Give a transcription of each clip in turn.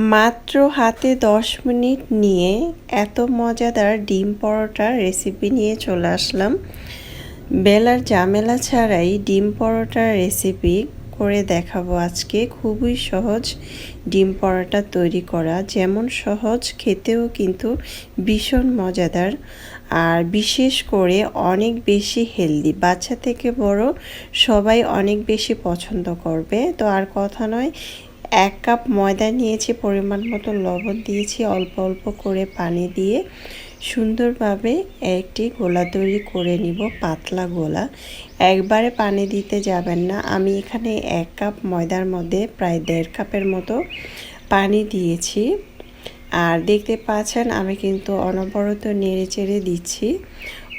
মাত্র হাতে 10 মিনিট নিয়ে এত মজাদার ডিম পরোটার রেসিপি নিয়ে চলে আসলাম। বেলার ঝামেলা ছাড়াই ডিম পরোটার রেসিপি করে দেখাবো আজকে। খুবই সহজ ডিম পরোটা তৈরি করা, যেমন সহজ খেতেও কিন্তু ভীষণ মজাদার, আর বিশেষ করে অনেক বেশি হেলদি। বাচ্চা থেকে বড় সবাই অনেক বেশি পছন্দ করবে। তো আর কথা নয়, 1 কাপ ময়দা নিয়েছি, পরিমাণ মতো লবণ দিয়েছি, অল্প অল্প করে পানি দিয়ে সুন্দরভাবে একটি গোলা তৈরি করে নিব, পাতলা গোলা। একবারে পানি দিতে যাবেন না। আমি এখানে 1 কাপ ময়দার মধ্যে প্রায় 1.5 কাপের মতো পানি দিয়েছি। আর দেখতে পাচ্ছেন আমি কিন্তু অনবরত নেড়ে চেড়ে দিচ্ছি।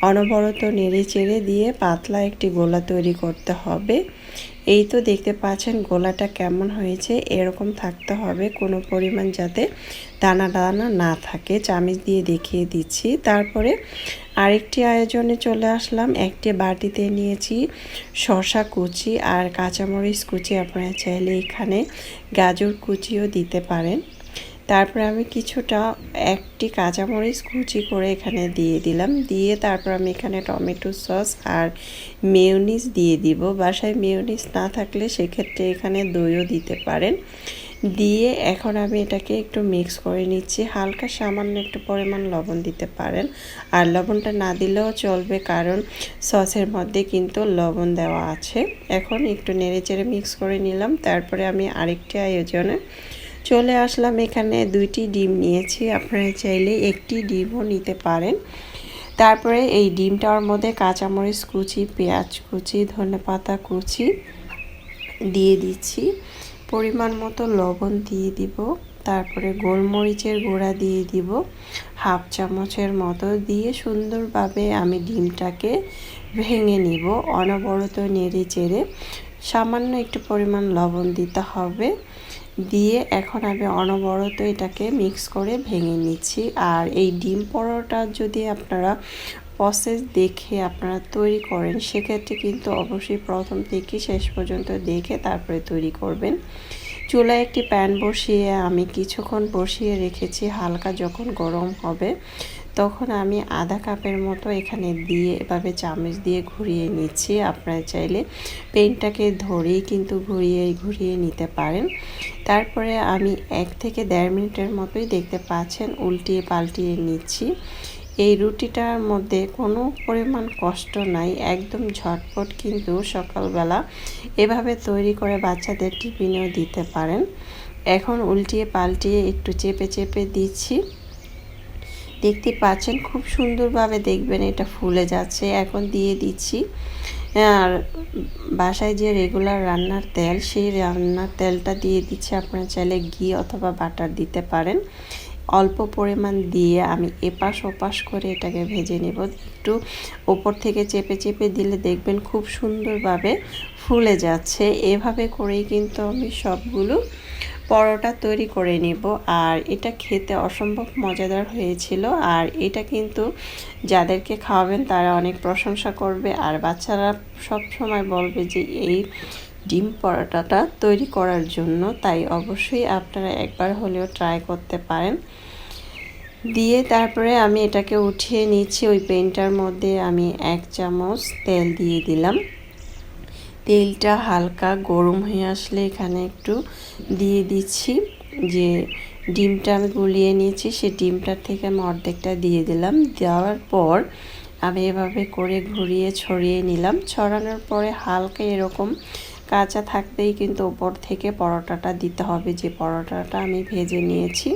অনবরত নেড়ে চেড়ে দিয়ে পাতলা একটি গোলা তৈরি করতে হবে। এই তো দেখতে পাচ্ছেন গোলাটা কেমন হয়েছে, এরকম থাকতে হবে, কোনো পরিমাণ যাতে দানা দানা না থাকে। চামচ দিয়ে দেখিয়ে দিচ্ছি। তারপরে আরেকটি আয়োজনে চলে আসলাম। একটি বাটিতে নিয়েছি শসা কুচি আর কাঁচামরিচ কুচি, আপনারা চাইলে এখানে গাজর কুচিও দিতে পারেন। তারপরে আমি কিছুটা একটি কাঁচামরিচ কুচি করে এখানে দিয়ে দিলাম। দিয়ে তারপর আমি এখানে টমেটো সস আর মেয়োনিজ দিয়ে দিব। বাসায় মেয়োনিজ না থাকলে সেক্ষেত্রে এখানে দইও দিতে পারেন। দিয়ে এখন আমি এটাকে একটু মিক্স করে নিচ্ছি। হালকা সামান্য একটু পরিমাণ লবণ দিতে পারেন, আর লবণটা না দিলেও চলবে, কারণ সসের মধ্যে কিন্তু লবণ দেওয়া আছে। এখন একটু নেড়ে চেড়ে মিক্স করে নিলাম। তারপরে আমি আরেকটি আয়োজনে চলে আসলাম। এখানে 2টি ডিম নিয়েছি, আপনারা চাইলে একটি ডিমও নিতে পারেন। তারপরে এই ডিমটার মধ্যে কাঁচামরিচ কুচি, পেঁয়াজ কুচি, ধনেপাতা কুচি দিয়ে দিচ্ছি, পরিমাণ মতো লবণ দিয়ে দিব, তারপরে গোলমরিচের গুঁড়া দিয়ে দিব 1/2 চামচের মতো। দিয়ে সুন্দরভাবে আমি ডিমটাকে ভেঙে নিব। অনবরত নেড়ে চেড়ে সামান্য একটু পরিমাণ লবণ দিতে হবে। দিয়ে এখন আমি অনবরত এটাকে মিক্স করে ভেঙে নিচ্ছি। আর এই ডিম পরোটা যদি আপনারা প্রসেস দেখে আপনারা তৈরি করেন, সেক্ষেত্রে কিন্তু অবশ্যই প্রথম থেকে শেষ পর্যন্ত দেখে তারপরে তৈরি করবেন। চুলায় একটি প্যান বসিয়ে আমি কিছুক্ষণ বসিয়ে রেখেছি। হালকা যখন গরম হবে তখন আমি 1/2 কাপের মতো এখানে দিয়ে এভাবে চামচ দিয়ে ঘুরিয়ে নিচ্ছি। আপনারা চাইলে পেনটাকে ধরেই কিন্তু ঘুরিয়ে নিতে পারেন। তারপরে আমি 1 থেকে 1.5 মিনিটের মতোই দেখতে পাচ্ছেন উল্টিয়ে পাল্টিয়ে নিচ্ছি। এই রুটিটার মধ্যে কোনো পরিমাণ কষ্ট নাই, একদম ঝটপট, কিন্তু সকালবেলা এভাবে তৈরি করে বাচ্চাদের টিফিনেও দিতে পারেন। এখন উল্টিয়ে পাল্টিয়ে একটু চেপে চেপে দিচ্ছি। দেখতে পাচ্ছেন খুব সুন্দরভাবে, দেখবেন এটা ফুলে যাচ্ছে। এখন দিয়ে দিচ্ছি আর বাসায় যে রেগুলার রান্নার তেল, সেই রান্নার তেলটা দিয়ে দিচ্ছি। আপনারা চাইলে ঘি অথবা বাটার দিতে পারেন। অল্প পরিমাণ দিয়ে আমি এপাশ ওপাশ করে এটাকে ভেজে নেব। একটু ওপর থেকে চেপে চেপে দিলে দেখবেন খুব সুন্দরভাবে ফুলে যাচ্ছে। এভাবে করেই কিন্তু আমি সবগুলো পরোটা তৈরি করে নেব। আর এটা খেতে অসম্ভব মজাদার হয়েছিল। আর এটা কিন্তু যাদেরকে খাওয়াবেন তারা অনেক প্রশংসা করবে, আর বাচ্চারা সব সময় বলবে যে এই ডিম পরোটাটা তৈরি করার জন্য। তাই অবশ্যই আপনারা একবার হলেও ট্রাই করতে পারেন। দিয়ে তারপরে আমি এটাকে উঠিয়ে নিচ্ছি। ওই পেনটার মধ্যে আমি 1 চামচ তেল দিয়ে দিলাম। তেলটা হালকা গরম হয়ে আসলে এখানে একটু দিয়ে দিচ্ছি যে ডিমটা আমি গুলিয়ে নিয়েছি, সেই ডিমটার থেকে আমি অর্ধেকটা দিয়ে দিলাম। দেওয়ার পর আমি এভাবে করে ঘুরিয়ে ছড়িয়ে নিলাম। ছড়ানোর পরে হালকা এরকম কাঁচা থাকতেই কিন্তু উপর থেকে পরোটাটা দিতে হবে, যে পরোটাটা আমি ভেজে নিয়েছি।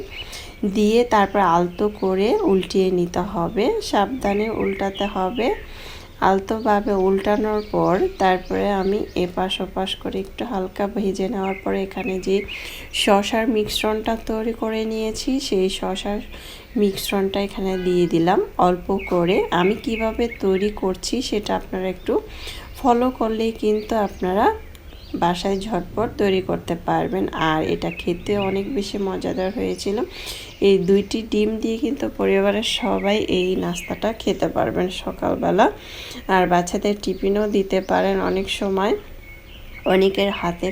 দিয়ে তারপর আলতো করে উল্টিয়ে নিতে হবে, সাবধানে উল্টাতে হবে। আলতোভাবে উল্টানোর পর তারপরে আমি এপাশ ওপাশ করে একটু হালকা ভেজে নেওয়ার পরে এখানে যে শসার মিশ্রণটা তৈরি করে নিয়েছি, সেই শসার মিশ্রণটা এখানে দিয়ে দিলাম অল্প করে। আমি কিভাবে তৈরি করছি সেটা আপনারা একটু ফলো করলেই কিন্তু আপনারা বাসায় ঝটপট তৈরি করতে পারবেন। আর এটা খেতে অনেক বেশি মজাদার হয়েছিল। এই 2টি ডিম দিয়ে কিন্তু পরিবারের সবাই এই নাস্তাটা খেতে পারবেন সকালবেলা। আর বাচ্চাদের টিফিনও দিতে পারেন। অনেক সময় অনেকের হাতে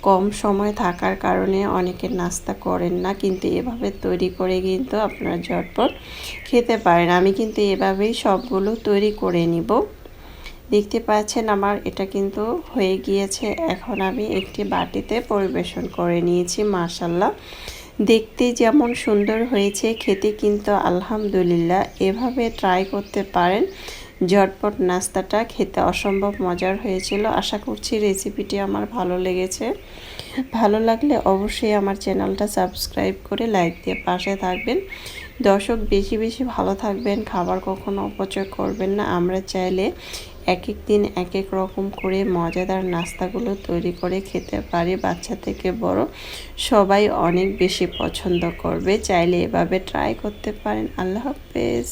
কম সময় থাকার কারণে অনেকে নাস্তা করেন না, কিন্তু এভাবে তৈরি করে কিন্তু আপনারা ঝটপট খেতে পারেন। আমি কিন্তু এভাবেই সবগুলো তৈরি করে নিব। দেখতে পাচ্ছেন আমার এটা কিন্তু হয়ে গিয়েছে। এখন আমি একটি বাটিতে পরিবেশন করে নিয়েছি। মাশাআল্লাহ, দেখতে যেমন সুন্দর হয়েছে, খেতে কিন্তু আলহামদুলিল্লাহ। এভাবে ট্রাই করতে পারেন। ঝটপট নাস্তাটা খেতে অসম্ভব মজার হয়েছিল। আশা করছি রেসিপিটি আমার ভালো লেগেছে। ভালো লাগলে অবশ্যই আমার চ্যানেলটা সাবস্ক্রাইব করে লাইক দিয়ে পাশে থাকবেন। দর্শক, বেশি বেশি ভালো থাকবেন, খাবার কখনো অপচয় করবেন না। আমরা চাইলে এক এক দিন এক এক রকম করে মজাদার নাস্তাগুলো তৈরি করে খেতে পারি। বাচ্চা থেকে বড় সবাই অনেক বেশি পছন্দ করবে। চাইলে এভাবে ট্রাই করতে পারেন। আল্লাহ হাফেজ।